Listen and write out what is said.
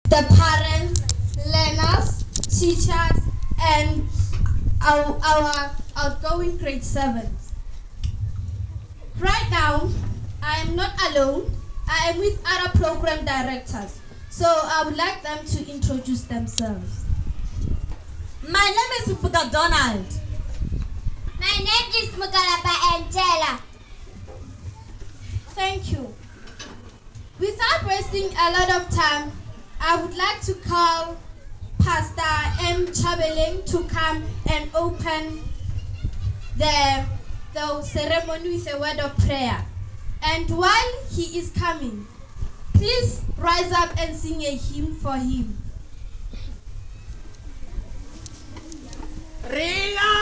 the parents, learners, teachers, and our outgoing grade 7s. Right now, I am not alone. I am with other program directors, so I would like them to introduce themselves. My name is Sefoka Donald. My name is Mokalapa Angela. Thank you. Without wasting a lot of time, I would like to call Pastor M. Chabeling to come and open the ceremony with a word of prayer. And while he is coming, please rise up and sing a hymn for him. Ria